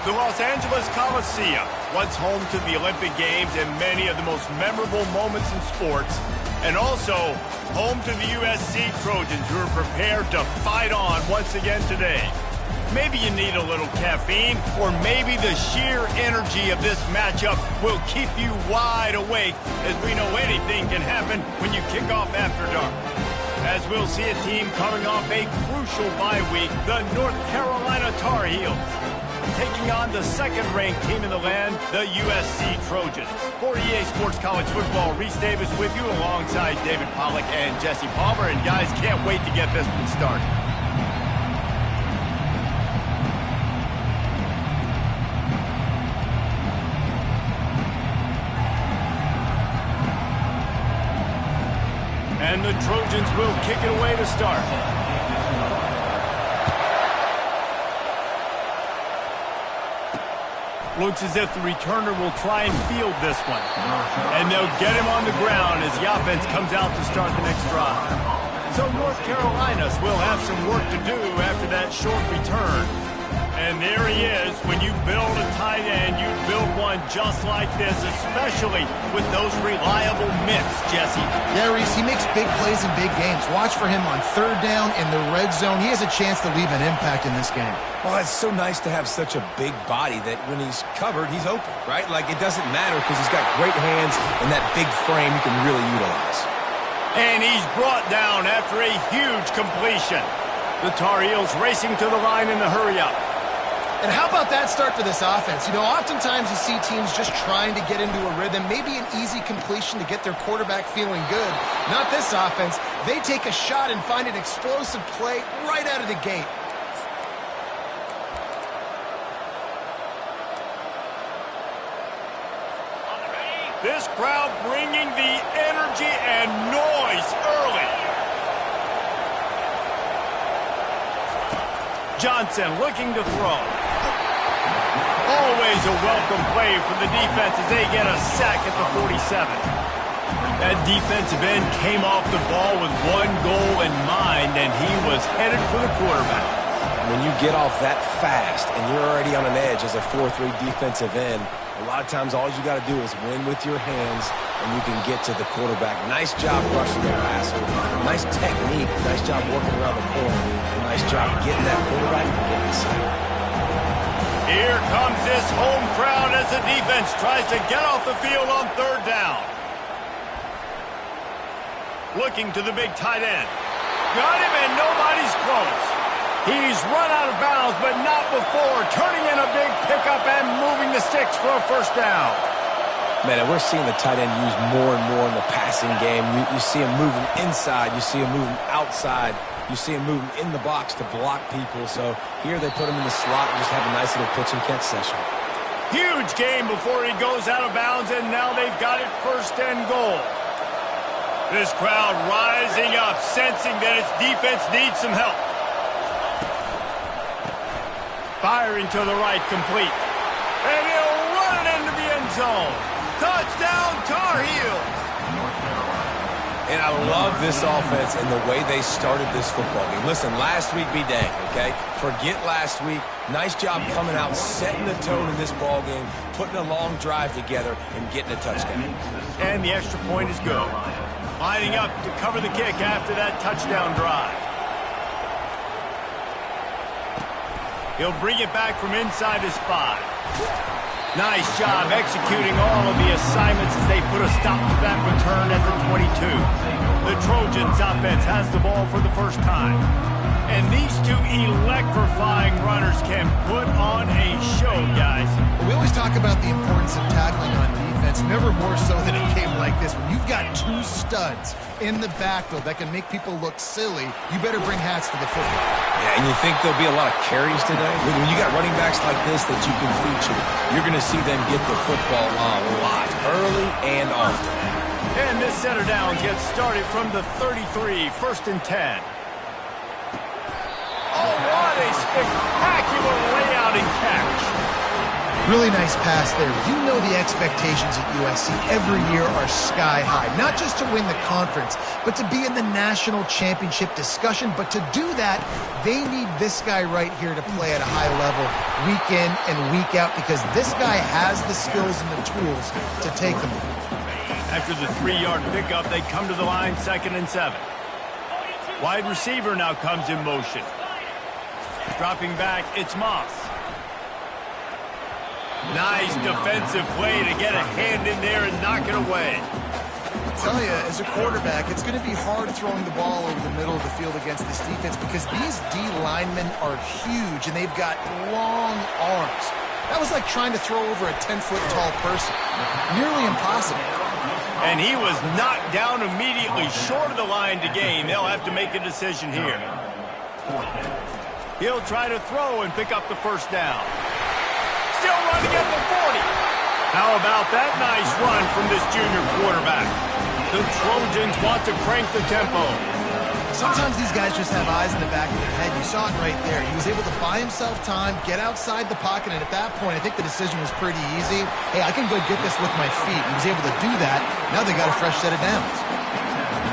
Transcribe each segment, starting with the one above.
The Los Angeles Coliseum, once home to the Olympic Games and many of the most memorable moments in sports, and also home to the USC Trojans, who are prepared to fight on once again today. Maybe you need a little caffeine, or maybe the sheer energy of this matchup will keep you wide awake, as we know anything can happen when you kick off after dark. As we'll see a team coming off a crucial bye week, the North Carolina Tar Heels, taking on the second-ranked team in the land, the USC Trojans. For EA Sports College Football, Reese Davis with you alongside David Pollack and Jesse Palmer. And guys, can't wait to get this one started. And the Trojans will kick it away to start. Looks as if the returner will try and field this one. And they'll get him on the ground as the offense comes out to start the next drive. So North Carolina will have some work to do after that short return. And there he is. When you build a tight end, you build one just like this, especially with those reliable mitts, Jesse. Yeah, Reese, he makes big plays in big games. Watch for him on third down in the red zone. He has a chance to leave an impact in this game. Well, it's so nice to have such a big body that when he's covered, he's open, right? Like, it doesn't matter because he's got great hands and that big frame he can really utilize. And he's brought down after a huge completion. The Tar Heels racing to the line in the hurry-up. And how about that start for this offense? You know, oftentimes you see teams just trying to get into a rhythm, maybe an easy completion to get their quarterback feeling good. Not this offense. They take a shot and find an explosive play right out of the gate. This crowd bringing the energy and noise early. Johnson looking to throw. Always a welcome play for the defense as they get a sack at the 47. That defensive end came off the ball with one goal in mind, and he was headed for the quarterback. When you get off that fast and you're already on an edge as a 4-3 defensive end, a lot of times all you got to do is win with your hands and you can get to the quarterback. Nice job rushing the passer. Nice technique. Nice job working around the corner. Nice job getting that quarterback and getting the sack. Here comes this home crowd as the defense tries to get off the field on third down. Looking to the big tight end. Got him and nobody's close. He's run out of bounds, but not before turning in a big pickup and moving the sticks for a first down. Man, and we're seeing the tight end used more and more in the passing game. You see him moving inside. You see him moving outside. You see him moving in the box to block people. So here they put him in the slot and just have a nice little pitch and catch session. Huge game before he goes out of bounds, and now they've got it first and goal. This crowd rising up, sensing that its defense needs some help. Firing to the right, complete. And he'll run it into the end zone. Touchdown, Tar Heels. And I love this offense and the way they started this football game. Listen, last week be dang, okay? Forget last week. Nice job coming out, setting the tone in this ball game, putting a long drive together, and getting a touchdown. And the extra point is good. Lining up to cover the kick after that touchdown drive. He'll bring it back from inside his 5. Nice job executing all of the assignments as they put a stop to that return at the 22. The Trojans offense has the ball for the first time. And these two electrifying runners can put on a show, guys. We always talk about the importance of tackling on defense, never more so than a game like this. When you've got two studs in the backfield that can make people look silly, you better bring hats to the football. Yeah, and you think there'll be a lot of carries today? When you got running backs like this that you can feature, you're going to see them get the football a lot, early and often. And this set of downs gets started from the 33, first and 10. Oh, what a spectacular layout and catch. Really nice pass there. You know the expectations at USC every year are sky high. Not just to win the conference, but to be in the national championship discussion. But to do that, they need this guy right here to play at a high level week in and week out, because this guy has the skills and the tools to take them. After the 3-yard pickup, they come to the line 2nd and 7. Wide receiver now comes in motion. Dropping back, it's Moss. Nice defensive play to get a hand in there and knock it away. I tell you, as a quarterback, it's going to be hard throwing the ball over the middle of the field against this defense, because these D linemen are huge and they've got long arms. That was like trying to throw over a 10-foot tall person. Nearly impossible. And he was knocked down immediately short of the line to gain. They'll have to make a decision here. He'll try to throw and pick up the first down. Still running at the 40. How about that nice run from this junior quarterback? The Trojans want to crank the tempo. Sometimes these guys just have eyes in the back of their head. You saw it right there. He was able to buy himself time, get outside the pocket, and at that point, I think the decision was pretty easy. Hey, I can go get this with my feet. He was able to do that. Now they got a fresh set of downs.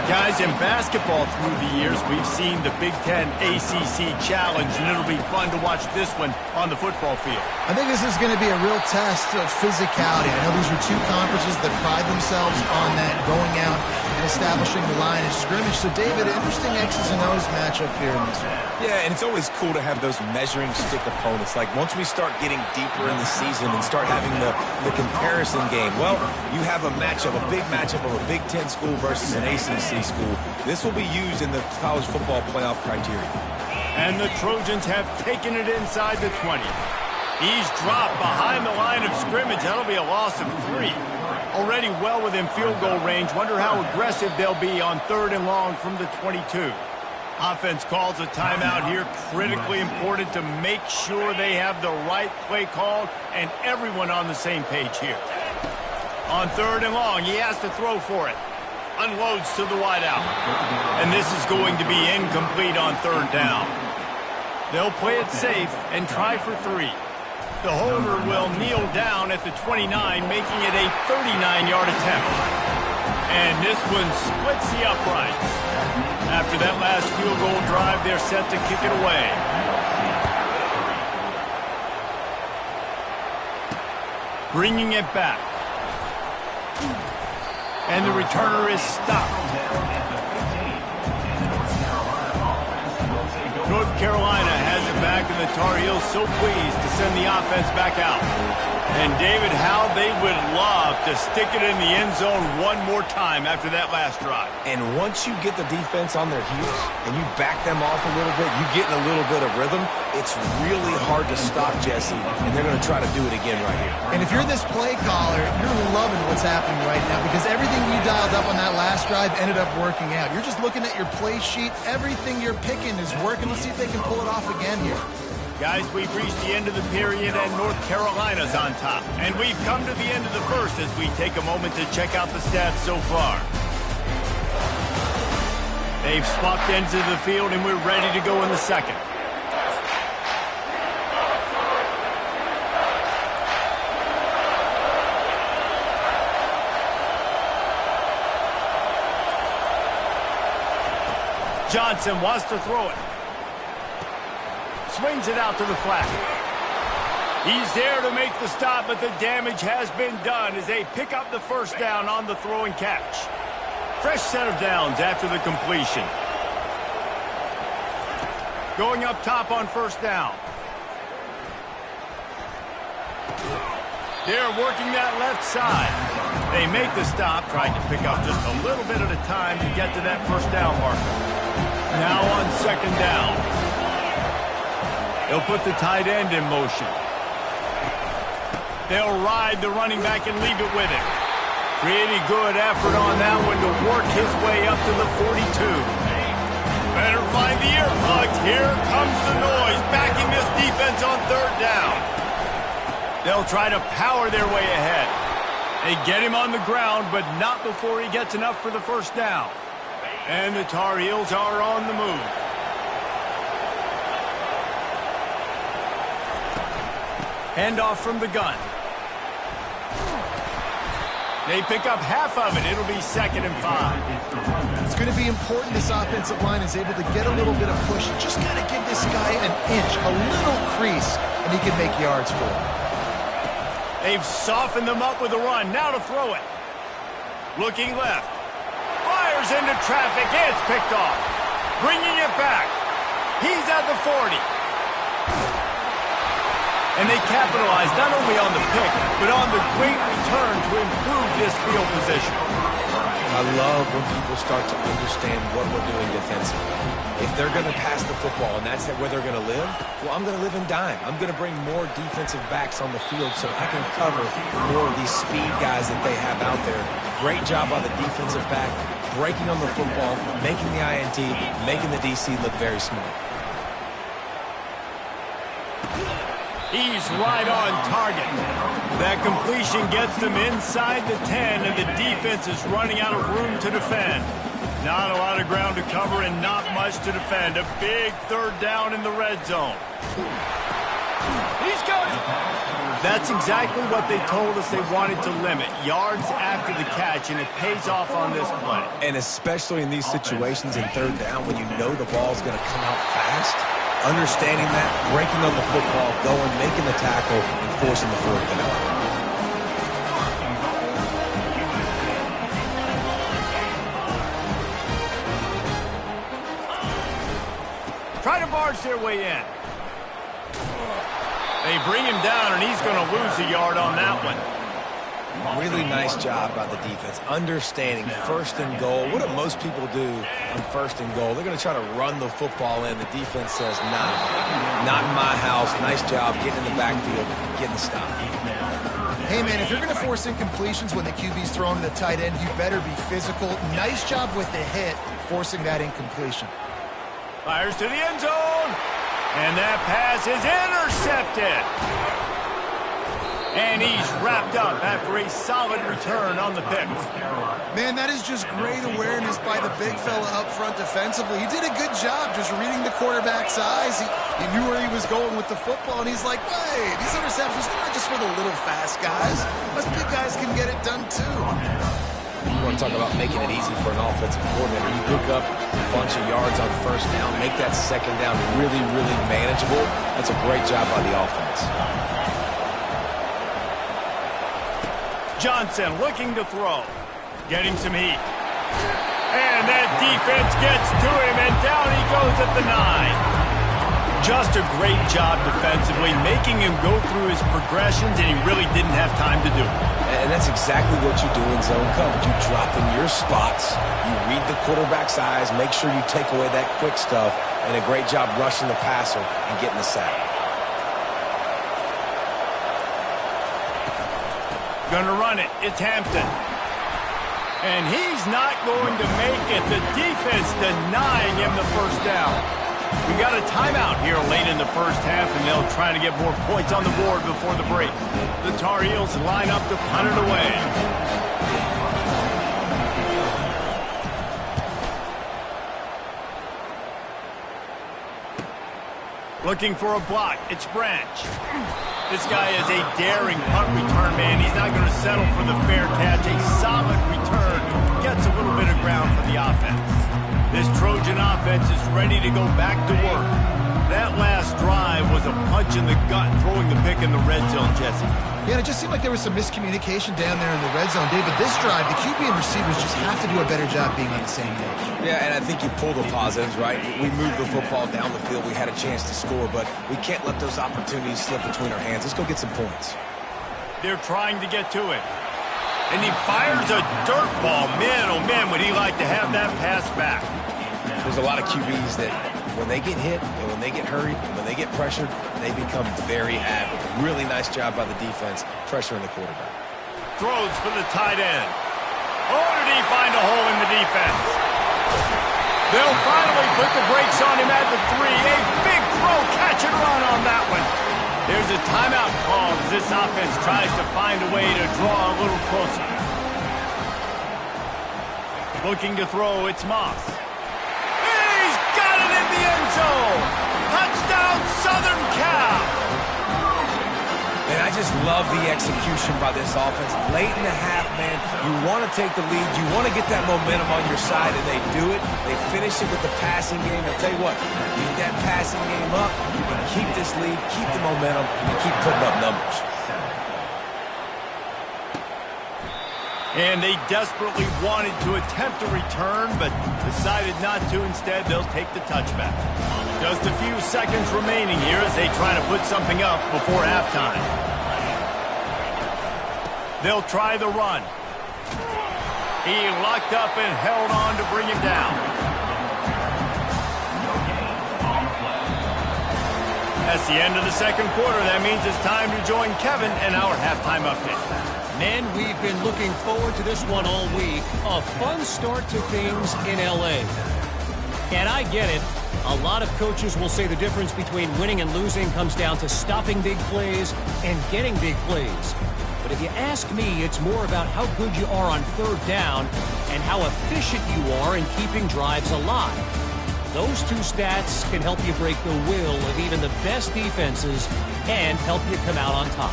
Guys, in basketball through the years, we've seen the Big Ten ACC Challenge, and it'll be fun to watch this one on the football field. I think this is going to be a real test of physicality. I know these are two conferences that pride themselves on that, going out and establishing the line of scrimmage. So, David, interesting X's and O's matchup here in this one. Yeah, and it's always cool to have those measuring stick opponents. Like, once we start getting deeper in the season and start having the comparison game, well, you have a matchup, a big matchup of a Big Ten school versus an ACC school. This will be used in the college football playoff criteria. And the Trojans have taken it inside the 20. He's dropped behind the line of scrimmage. That'll be a loss of 3. Already well within field goal range. Wonder how aggressive they'll be on 3rd and long from the 22. Offense calls a timeout here. Critically important to make sure they have the right play called and everyone on the same page here. On 3rd and long, he has to throw for it. Unloads to the wideout. And this is going to be incomplete on 3rd down. They'll play it safe and try for 3. The holder will kneel down at the 29, making it a 39-yard attempt. And this one splits the uprights. After that last field goal drive, they're set to kick it away. Bringing it back. And the returner is stopped. North Carolina has it back, and the Tar Heels so pleased to send the offense back out. And David, how they would love to stick it in the end zone one more time after that last drive. And once you get the defense on their heels and you back them off a little bit, you get in a little bit of rhythm, it's really hard to stop, Jesse, and they're going to try to do it again right here. And if you're this play caller, you're loving what's happening right now, because everything you dialed up on that last drive ended up working out. You're just looking at your play sheet. Everything you're picking is working. Let's see if they can pull it off again here. Guys, we've reached the end of the period, and North Carolina's on top. And we've come to the end of the first as we take a moment to check out the stats so far. They've swapped ends of the field, and we're ready to go in the second. Johnson wants to throw it. Swings it out to the flat. He's there to make the stop, but the damage has been done as they pick up the first down on the throw and catch. Fresh set of downs after the completion. Going up top on first down. They're working that left side. They make the stop, trying to pick up just a little bit at a time to get to that first down marker. Now on 2nd down. They'll put the tight end in motion. They'll ride the running back and leave it with him. Pretty good effort on that one to work his way up to the 42. Better find the earplugs. Here comes the noise, backing this defense on 3rd down. They'll try to power their way ahead. They get him on the ground, but not before he gets enough for the first down. And the Tar Heels are on the move. Handoff from the gun. They pick up half of it. It'll be 2nd and 5. It's going to be important this offensive line is able to get a little bit of push. Just got to give this guy an inch, a little crease, and he can make yards for it. They've softened them up with a run. Now to throw it. Looking left. Fires into traffic. It's picked off. Bringing it back. He's at the 40. And they capitalize not only on the pick, but on the great return to improve this field position. I love when people start to understand what we're doing defensively. If they're going to pass the football and that's where they're going to live, well, I'm going to live in dime. I'm going to bring more defensive backs on the field so I can cover more of these speed guys that they have out there. Great job by the defensive back, breaking on the football, making the INT, making the DC look very smart. He's right on target. That completion gets them inside the 10, and the defense is running out of room to defend. Not a lot of ground to cover and not much to defend. A big 3rd down in the red zone. He's got it. That's exactly what they told us they wanted to limit. Yards after the catch, and it pays off on this play. And especially in these situations in 3rd down when you know the ball's going to come out fast. Understanding that, breaking on the football, going, making the tackle, and forcing the 4th down. Try to barge their way in. They bring him down, and he's going to lose a yard on that one. Really nice job by the defense, understanding 1st and goal. What do most people do on 1st and goal? They're going to try to run the football in. The defense says, nah, not in my house. Nice job getting in the backfield, getting the stop. Hey, man, if you're going to force incompletions when the QB's thrown to the tight end, you better be physical. Nice job with the hit, forcing that incompletion. Fires to the end zone. And that pass is intercepted. And he's wrapped up after a solid return on the pick. Man, that is just great awareness by the big fella up front defensively. He did a good job just reading the quarterback's eyes. He knew where he was going with the football, and he's like, wait, these interceptions, they're not just for the little fast guys. Us big guys can get it done, too. You want to talk about making it easy for an offensive coordinator. You pick up a bunch of yards on 1st down, make that 2nd down really, really manageable. That's a great job by the offense. Johnson looking to throw. Getting some heat. And that defense gets to him, and down he goes at the 9. Just a great job defensively, making him go through his progressions, and he really didn't have time to do it. And that's exactly what you do in zone coverage. You drop in your spots, you read the quarterback's eyes, make sure you take away that quick stuff, and a great job rushing the passer and getting the sack. Gonna run it. It's Hampton. And he's not going to make it. The defense denying him the 1st down. We got a timeout here late in the 1st half, and they'll try to get more points on the board before the break. The Tar Heels line up to punt it away. Looking for a block. It's Branch. This guy is a daring punt return man. He's not going to settle for the fair catch. A solid return. Gets a little bit of ground for the offense. This Trojan offense is ready to go back to work. That last drive was a punch in the gut, throwing the pick in the red zone, Jesse. Yeah, it just seemed like there was some miscommunication down there in the red zone, David. This drive, the QB and receivers just have to do a better job being on the same page. Yeah, and I think you pull the positives, right? We moved the football down the field. We had a chance to score, but we can't let those opportunities slip between our hands. Let's go get some points. They're trying to get to it. And he fires a dirt ball. Man, oh man, would he like to have that pass back. There's a lot of QBs that when they get hit and when they get hurried and when they get pressured, they become very avid. Really nice job by the defense, pressuring the quarterback. Throws for the tight end. Oh, did he find a hole in the defense? They'll finally put the brakes on him at the 3. A big throw, catch and run on that one. There's a timeout call as this offense tries to find a way to draw a little closer. Looking to throw, it's Moss. He's got it in the end zone. Touchdown, Southern Cal. And I just love the execution by this offense. Late in the half, man, you want to take the lead. You want to get that momentum on your side, and they do it. They finish it with the passing game. I'll tell you what, keep that passing game up, and keep this lead, keep the momentum, and keep putting up numbers. And they desperately wanted to attempt a return, but decided not to. Instead, they'll take the touchback. Just a few seconds remaining here as they try to put something up before halftime. They'll try the run. He locked up and held on to bring him down. That's the end of the second quarter. That means it's time to join Kevin and our halftime update. Men, we've been looking forward to this one all week. A fun start to things in L.A. And I get it. A lot of coaches will say the difference between winning and losing comes down to stopping big plays and getting big plays. But if you ask me, it's more about how good you are on third down and how efficient you are in keeping drives alive. Those two stats can help you break the will of even the best defenses and help you come out on top.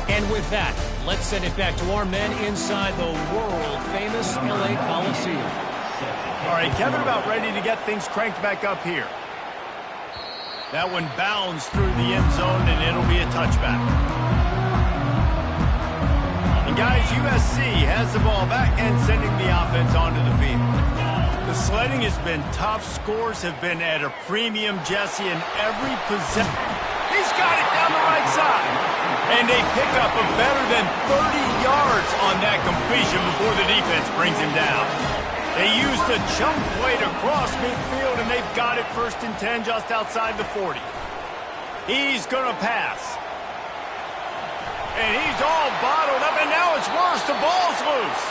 And with that, let's send it back to our men inside the world-famous L.A. Coliseum. All right, Kevin about ready to get things cranked back up here. That one bounds through the end zone, and it'll be a touchback. And guys, USC has the ball back and sending the offense onto the field. The sledding has been tough. Scores have been at a premium, Jesse, in every possession. He's got it down the right side. And they pick up a better than 30 yards on that completion before the defense brings him down. They used a jump play to cross midfield, and they've got it 1st and 10 just outside the 40. He's going to pass. And he's all bottled up, and now it's worse. The ball's loose.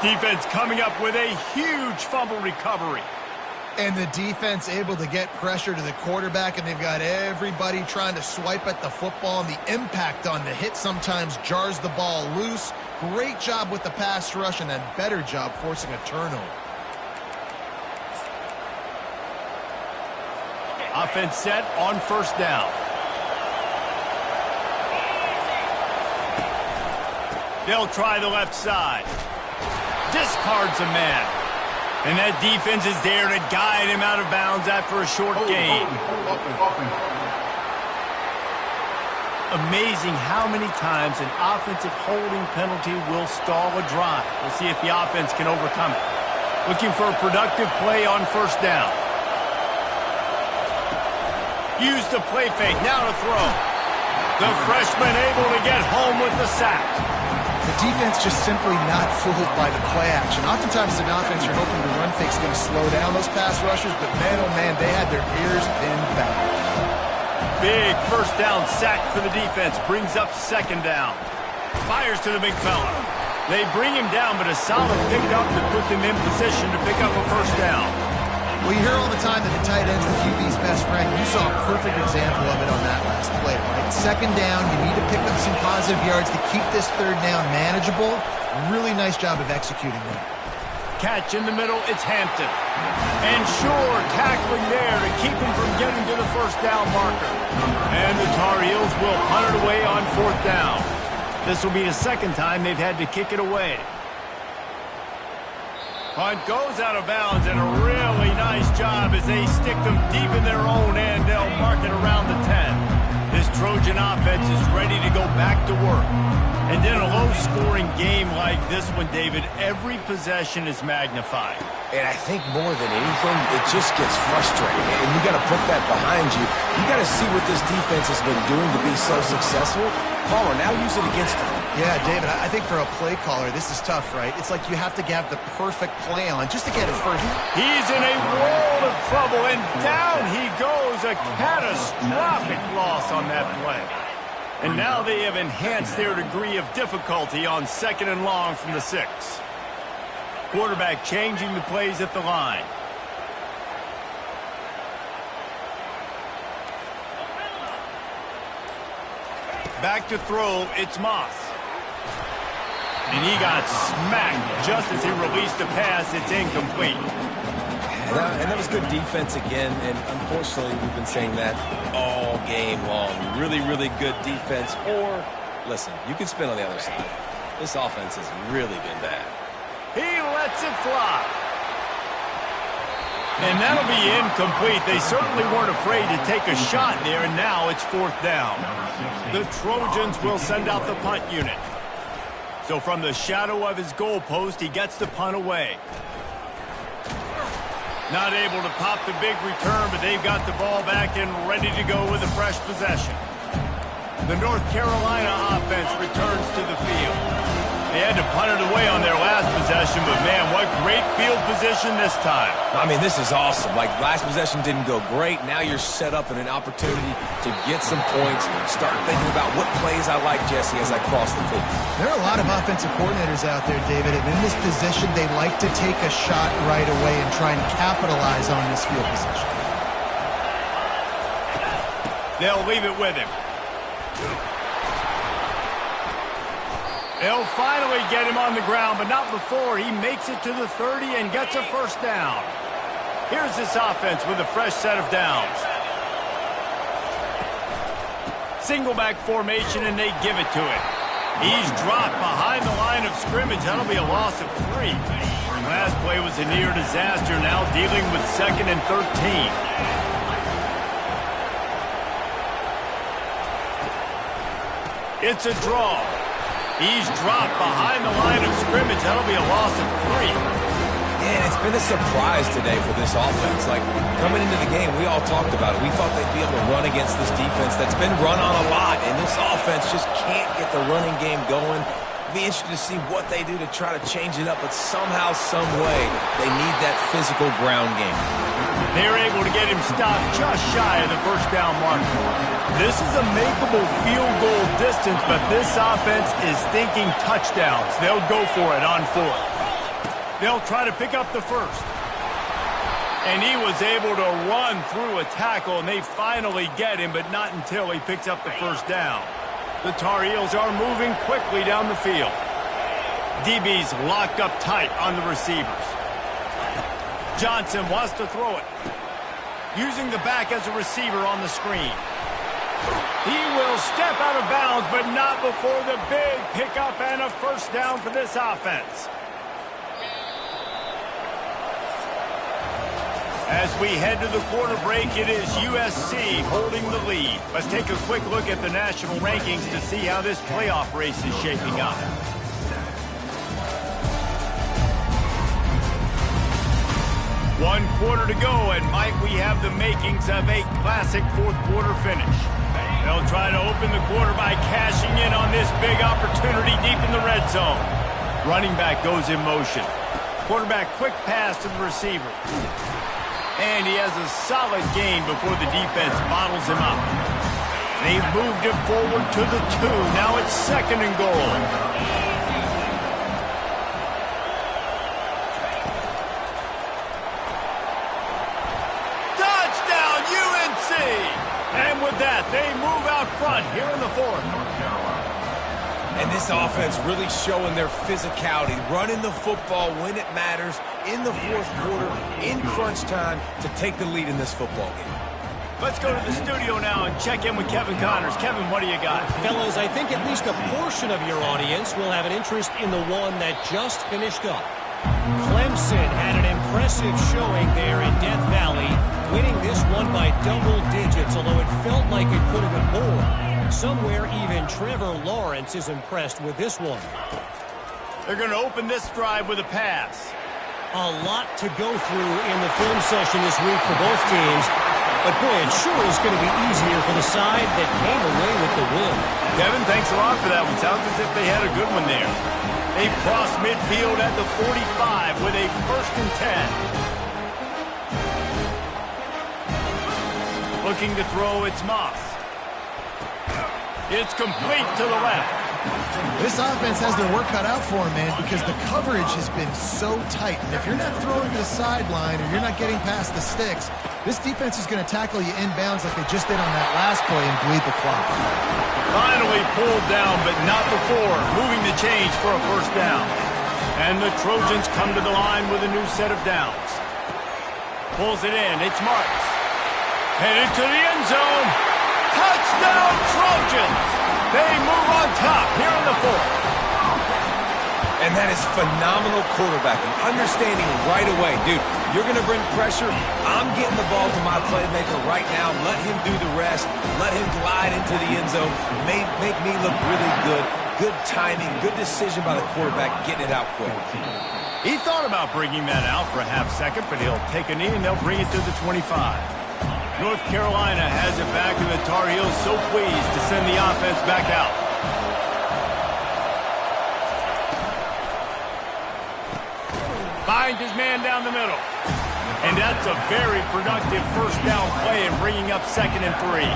Defense coming up with a huge fumble recovery. And the defense able to get pressure to the quarterback, and they've got everybody trying to swipe at the football, and the impact on the hit sometimes jars the ball loose. Great job with the pass rush, and a better job forcing a turnover. Offense set on 1st down. They'll try the left side. Discards a man. And that defense is there to guide him out of bounds after a short gain. Amazing how many times an offensive holding penalty will stall a drive. We'll see if the offense can overcome it. Looking for a productive play on 1st down. Use the play fake, now to throw. The freshman able to get home with the sack. The defense just simply not fooled by the play action. Oftentimes, an offense you're hoping the run fake's going to slow down those pass rushers, but man, oh man, they had their ears pinned back. Big 1st down sack for the defense. Brings up 2nd down. Fires to the big fella. They bring him down, but a solid pickup to put them in position to pick up a 1st down. Well, you hear all the time that the tight end's the QB's best friend. You saw a perfect example of it on that last play, right? 2nd down, you need to pick up some positive yards to keep this 3rd down manageable. Really nice job of executing that. Catch in the middle, it's Hampton. And sure, tackling there to keep him from getting to the 1st down marker. And the Tar Heels will punt it away on 4th down. This will be the 2nd time they've had to kick it away. Punt goes out of bounds, and a really nice job as they stick them deep in their own end. They'll mark it around the 10. This Trojan offense is ready to go back to work. And in a low-scoring game like this one, David, every possession is magnified. And I think more than anything, it just gets frustrating. And you got to put that behind you. You got to see what this defense has been doing to be so successful. Caller, now use it against them. Yeah, David, I think for a play caller, this is tough, right? It's like you have to have the perfect play on just to get it first. He's in a world of trouble, and down he goes. A catastrophic loss on that play. And now they have enhanced their degree of difficulty on 2nd and long from the 6. Quarterback changing the plays at the line. Back to throw, it's Moss. And he got smacked just as he released the pass. It's incomplete. And that was good defense again, and unfortunately we've been saying that all game long. Really, really good defense. Or, listen, you can spin on the other side. This offense has really been bad. He lets it fly. And that'll be incomplete. They certainly weren't afraid to take a shot there, and now it's 4th down. The Trojans will send out the punt unit. So from the shadow of his goalpost, he gets the punt away. Not able to pop the big return, but they've got the ball back and ready to go with a fresh possession. The North Carolina offense returns to the field. They had to punt it away on their last possession, but man, what great field position this time. I mean, this is awesome. Like, last possession didn't go great. Now you're set up in an opportunity to get some points. Start thinking about what plays I like, Jesse, as I cross the field. There are a lot of offensive coordinators out there, David, and in this position, they like to take a shot right away and try and capitalize on this field position. They'll leave it with him. They'll finally get him on the ground, but not before he makes it to the 30 and gets a first down. Here's this offense with a fresh set of downs. Single back formation, and they give it to him. He's dropped behind the line of scrimmage. That'll be a loss of 3. Last play was a near disaster, now dealing with 2nd and 13. It's a draw. He's dropped behind the line of scrimmage. That'll be a loss of 3. Yeah, it's been a surprise today for this offense. Like, coming into the game, we all talked about it. We thought they'd be able to run against this defense that's been run on a lot, and this offense just can't get the running game going. Be interested to see what they do to try to change it up, but somehow, some way, they need that physical ground game. They're able to get him stopped just shy of the first down mark. This is a makeable field goal distance, but this offense is thinking touchdowns. They'll go for it on 4th. They'll try to pick up the first. And he was able to run through a tackle, and they finally get him, but not until he picks up the first down. The Tar Heels are moving quickly down the field. DB's locked up tight on the receivers. Johnson wants to throw it. Using the back as a receiver on the screen. He will step out of bounds, but not before the big pickup and a first down for this offense. As we head to the quarter break, it is USC holding the lead. Let's take a quick look at the national rankings to see how this playoff race is shaping up. One quarter to go, and might we have the makings of a classic 4th quarter finish. They'll try to open the quarter by cashing in on this big opportunity deep in the red zone. Running back goes in motion. Quarterback quick pass to the receiver. And he has a solid gain before the defense bottles him up. They've moved it forward to the 2. Now it's 2nd and goal. And with that, they move out front here in the 4th. And this offense really showing their physicality, running the football when it matters, in the 4th quarter, in crunch time, to take the lead in this football game. Let's go to the studio now and check in with Kevin Connors. Kevin, what do you got? Fellas, I think at least a portion of your audience will have an interest in the one that just finished up. Clemson had an impressive showing there in Death Valley, winning this one by double digits, although it felt like it could have been more. Somewhere even Trevor Lawrence is impressed with this one. They're going to open this drive with a pass. A lot to go through in the film session this week for both teams, but boy, it sure is going to be easier for the side that came away with the win. Kevin, thanks a lot for that one. Sounds as if they had a good one there. They cross midfield at the 45 with a 1st and 10. Looking to throw, it's Moss. It's complete to the left. This offense has their work cut out for them, man, because the coverage has been so tight. And if you're not throwing to the sideline or you're not getting past the sticks, this defense is going to tackle you inbounds like they just did on that last play and bleed the clock. Finally pulled down, but not before moving the change for a first down. And the Trojans come to the line with a new set of downs. Pulls it in. It's Marks. Headed to the end zone. Touchdown, Trojans! They move on top here in the fourth. And that is phenomenal quarterbacking. Understanding right away. Dude, you're going to bring pressure. I'm getting the ball to my playmaker right now. Let him do the rest. Let him glide into the end zone. Make me look really good. Good timing. Good decision by the quarterback getting it out quick. He thought about bringing that out for a half second, but he'll take a knee and they'll bring it to the 25. North Carolina has it back, and the Tar Heels so pleased to send the offense back out. Finds his man down the middle. And that's a very productive first down play in bringing up 2nd and 3.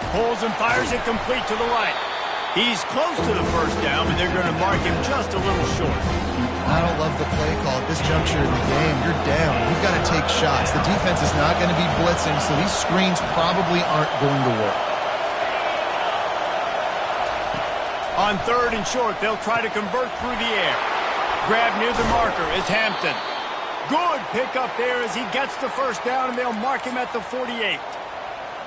Pulls and fires it complete to the right. He's close to the first down, but they're going to mark him just a little short. I don't love the play call at this juncture in the game. You're down. You've got to take shots. The defense is not going to be blitzing, so these screens probably aren't going to work. On 3rd and short, they'll try to convert through the air. Grab near the marker is Hampton. Good pickup there as he gets the first down, and they'll mark him at the 48.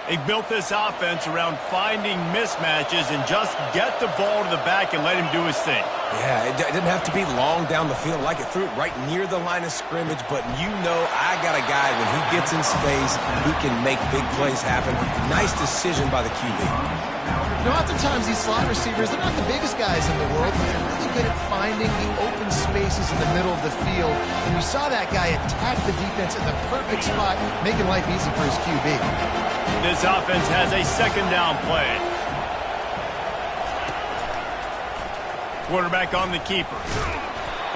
They've built this offense around finding mismatches and just get the ball to the back and let him do his thing. Yeah, it didn't have to be long down the field. Like it threw it right near the line of scrimmage, but you know I got a guy, when he gets in space, he can make big plays happen. Nice decision by the QB. You know, oftentimes these slot receivers, they're not the biggest guys in the world, but they're really good at finding the open spaces in the middle of the field. And we saw that guy attack the defense in the perfect spot, making life easy for his QB. This offense has a 2nd down play. Quarterback on the keeper.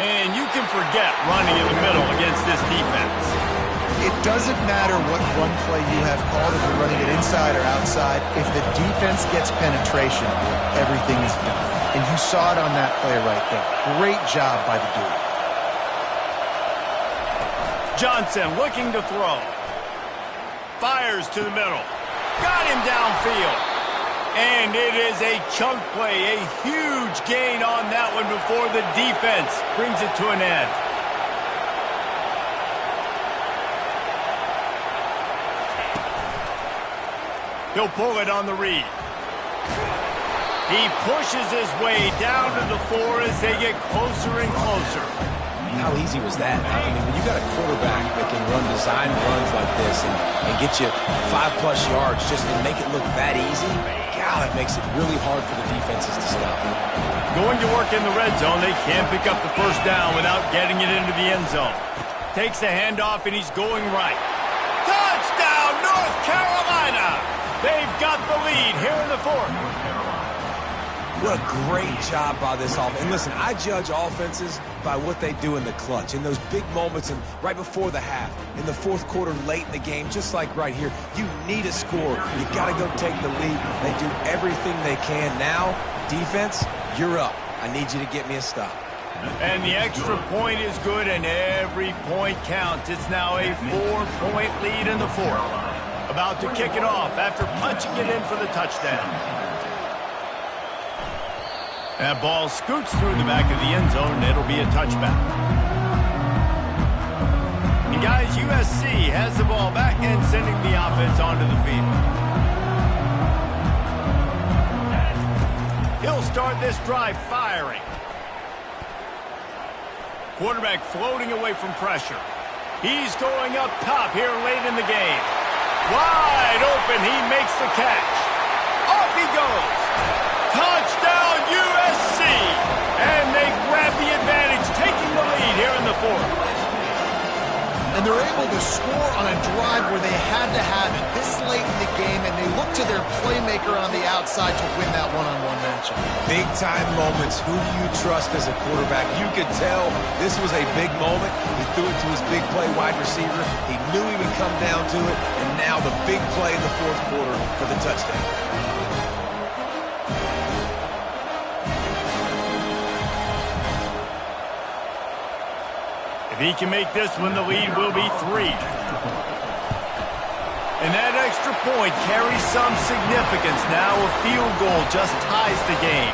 And you can forget running in the middle against this defense. It doesn't matter what run play you have called, if you're running it inside or outside. If the defense gets penetration, everything is done. And you saw it on that play right there. Great job by the dude. Johnson looking to throw. Fires to the middle. Got him downfield. And it is a chunk play, a huge gain on that one before the defense brings it to an end. He'll pull it on the read. He pushes his way down to the 4 as they get closer and closer. How easy was that? I mean, when you got a quarterback that can run design runs like this and get you 5+ yards just to make it look that easy, God, it makes it really hard for the defenses to stop. Going to work in the red zone, they can't pick up the first down without getting it into the end zone. Takes the handoff, and he's going right. Touchdown, North Carolina! They've got the lead here in the 4th. What a great job by this offense. And listen, I judge offenses by what they do in the clutch, in those big moments and right before the half, in the 4th quarter, late in the game, just like right here. You need a score. You got to go take the lead. They do everything they can. Now, defense, you're up. I need you to get me a stop. And the extra point is good, and every point counts. It's now a 4-point lead in the 4th. About to kick it off after punching it in for the touchdown. That ball scoots through the back of the end zone, and it'll be a touchback. And guys, USC has the ball back and sending the offense onto the field. He'll start this drive firing. Quarterback floating away from pressure. He's going up top here late in the game. Wide open, he makes the catch. Off he goes. Touchdown, USC! And they grab the advantage, taking the lead here in the 4th. And they're able to score on a drive where they had to have it this late in the game, and they look to their playmaker on the outside to win that one-on-one matchup. Big-time moments. Who do you trust as a quarterback? You could tell this was a big moment. He threw it to his big play wide receiver. He knew he would come down to it, and now the big play in the 4th quarter for the touchdown. If he can make this one, the lead will be 3. And that extra point carries some significance now. A field goal just ties the game.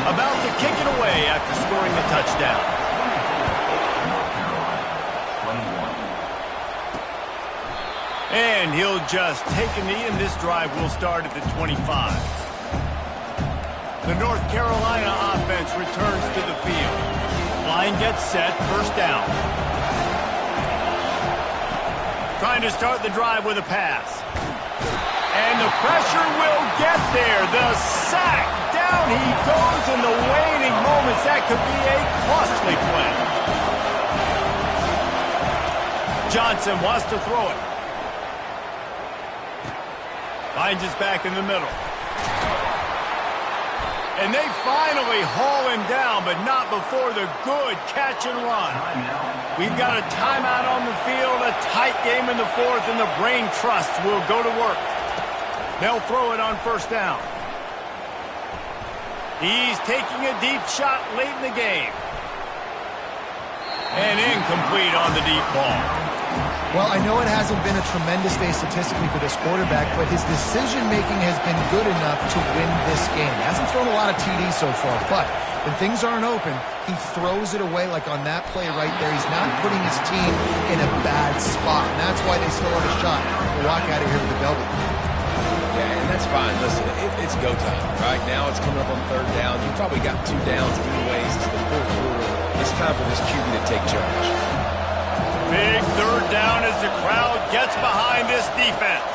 About to kick it away after scoring the touchdown. And he'll just take a knee, and this drive will start at the 25. The North Carolina offense returns to the field. Line gets set, first down. Trying to start the drive with a pass. And the pressure will get there. The sack. Down he goes in the waning moments. That could be a costly play. Johnson wants to throw it. Finds his back in the middle. And they finally haul him down, but not before the good catch and run. We've got a timeout on the field, a tight game in the fourth, and the brain trust will go to work. They'll throw it on first down. He's taking a deep shot late in the game. And incomplete on the deep ball. Well, I know it hasn't been a tremendous day statistically for this quarterback, but his decision-making has been good enough to win this game. He hasn't thrown a lot of TDs so far, but when things aren't open, he throws it away like on that play right there. He's not putting his team in a bad spot, and that's why they still have a shot to walk out of here with the W. Yeah, and that's fine. Listen, it's go time. Right now it's coming up on third down. You probably got 2 downs anyways. It's the fourth quarter. It's time for this QB to take charge. Big third down as the crowd gets behind this defense.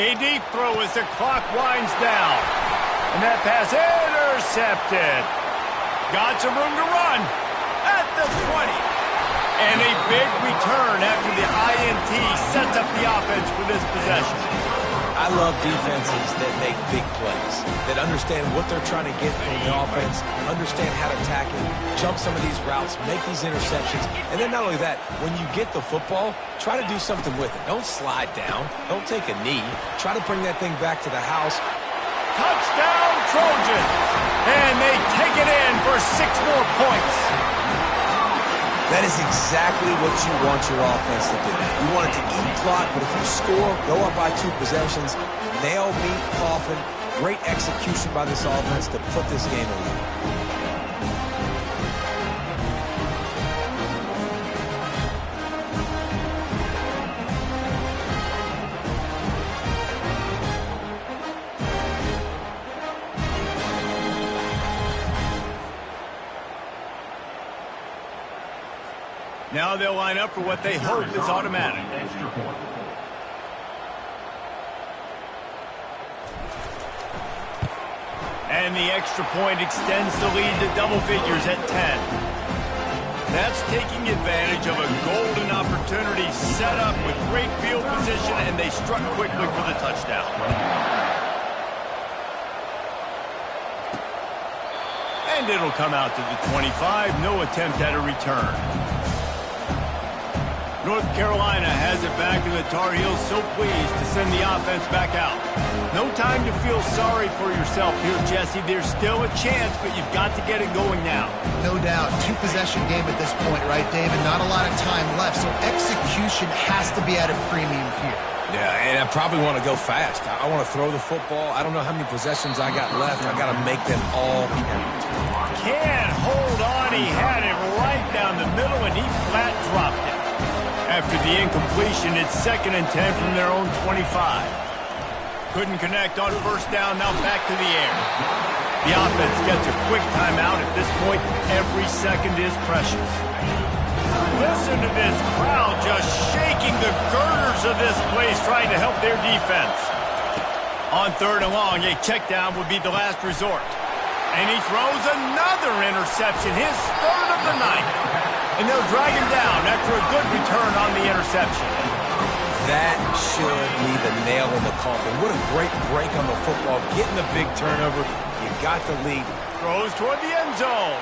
A deep throw as the clock winds down. And that pass intercepted. Got some room to run at the 20. And a big return after the INT sets up the offense for this possession. I love defenses that make big plays, that understand what they're trying to get from the offense, understand how to attack it, jump some of these routes, make these interceptions, and then not only that, when you get the football, try to do something with it. Don't slide down. Don't take a knee. Try to bring that thing back to the house. Touchdown, Trojans! And they take it in for 6 more points. That is exactly what you want your offense to do. You want it to eat clock, but if you score, go up by 2 possessions, nail, meet, coffin, great execution by this offense to put this game away. Now they'll line up for what they hope is automatic. And the extra point extends the lead to double figures at 10. That's taking advantage of a golden opportunity set up with great field position, and they struck quickly for the touchdown. And it'll come out to the 25. No attempt at a return. North Carolina has it back, and the Tar Heels so pleased to send the offense back out. No time to feel sorry for yourself here, Jesse. There's still a chance, but you've got to get it going now. No doubt. 2-possession game at this point, right, David? Not a lot of time left, so execution has to be at a premium here. Yeah, and I probably want to go fast. I want to throw the football. I don't know how many possessions I got left. I got to make them all count. Can't hold on. He had it right down the middle, and he flat dropped it. After the incompletion, it's 2nd and 10 from their own 25. Couldn't connect on first down, now back to the air. The offense gets a quick timeout. At this point, every second is precious. Listen to this crowd just shaking the girders of this place, trying to help their defense. On 3rd and long, a check down would be the last resort. And he throws another interception, his 3rd of the night. And they'll drag him down after a good return on the interception. That should be the nail in the coffin. What a great break on the football. Getting the big turnover. You got the lead. Throws toward the end zone.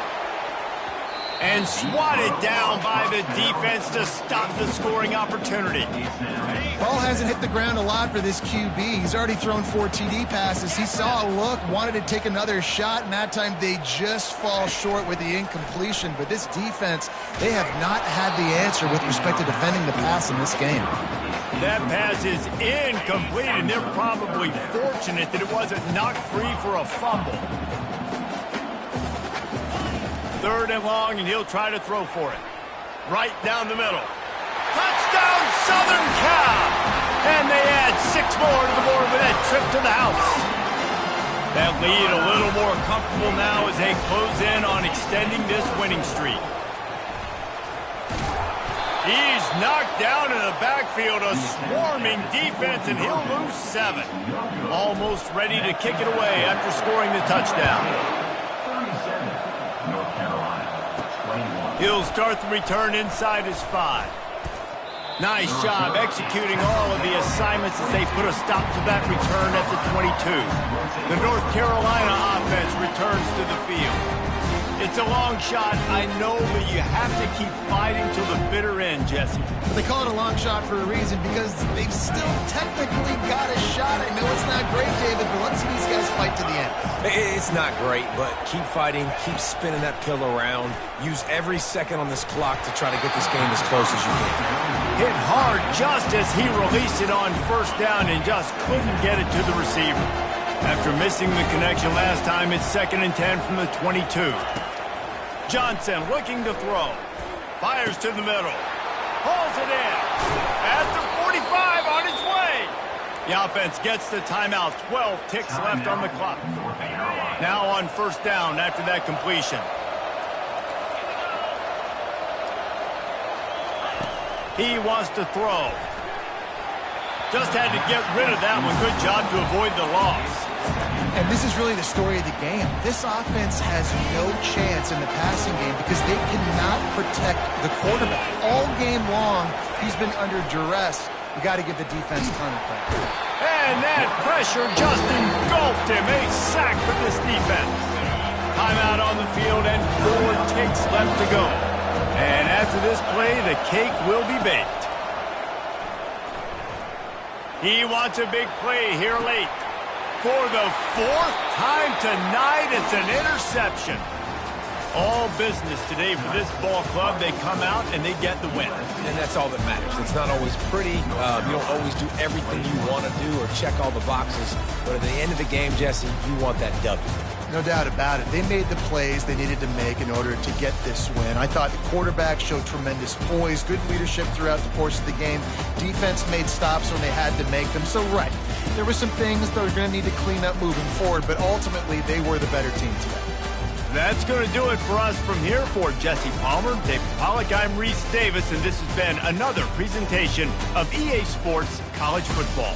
And swatted down by the defense to stop the scoring opportunity. Ball hasn't hit the ground a lot for this QB. He's already thrown 4 TD passes. He saw a look, wanted to take another shot, and that time they just fall short with the incompletion. But this defense, they have not had the answer with respect to defending the pass in this game. That pass is incomplete, and they're probably fortunate that it wasn't knocked free for a fumble. 3rd and long, and he'll try to throw for it. Right down the middle. Touchdown, Southern Cal! And they add 6 more to the board with that trip to the house. That lead a little more comfortable now as they close in on extending this winning streak. He's knocked down in the backfield, a swarming defense, and he'll lose 7. Almost ready to kick it away after scoring the touchdown. He'll start the return inside his 5. Nice job executing all of the assignments as they put a stop to that return at the 22. The North Carolina offense returns to the field. It's a long shot, I know, but you have to keep fighting till the bitter end, Jesse. They call it a long shot for a reason because they've still technically got a shot. I know it's not great, David, but let's see these guys fight to the end. It's not great, but keep fighting, keep spinning that pill around. Use every second on this clock to try to get this game as close as you can. Hit hard just as he released it on 1st down and just couldn't get it to the receiver. After missing the connection last time, it's 2nd and 10 from the 22. Johnson looking to throw. Fires to the middle. Pulls it in. At the 45 on his way. The offense gets the timeout. 12 ticks left on the clock. Now on 1st down after that completion. He wants to throw. Just had to get rid of that one. Good job to avoid the loss. And this is really the story of the game. This offense has no chance in the passing game because they cannot protect the quarterback. All game long, he's been under duress. You got to give the defense a ton of credit. And that pressure just engulfed him. A sack for this defense. Timeout on the field and 4 ticks left to go. And after this play, the cake will be baked. He wants a big play here late. For the 4th time tonight, it's an interception. All business today for this ball club. They come out and they get the win. And that's all that matters. It's not always pretty. You don't always do everything you want to do or check all the boxes. But at the end of the game, Jesse, you want that W. No doubt about it. They made the plays they needed to make in order to get this win. I thought the quarterback showed tremendous poise, good leadership throughout the course of the game. Defense made stops when they had to make them. So, right, there were some things that were going to need to clean up moving forward, but ultimately they were the better team today. That's going to do it for us from here. For Jesse Palmer, David Pollack, I'm Reese Davis, and this has been another presentation of EA Sports College Football.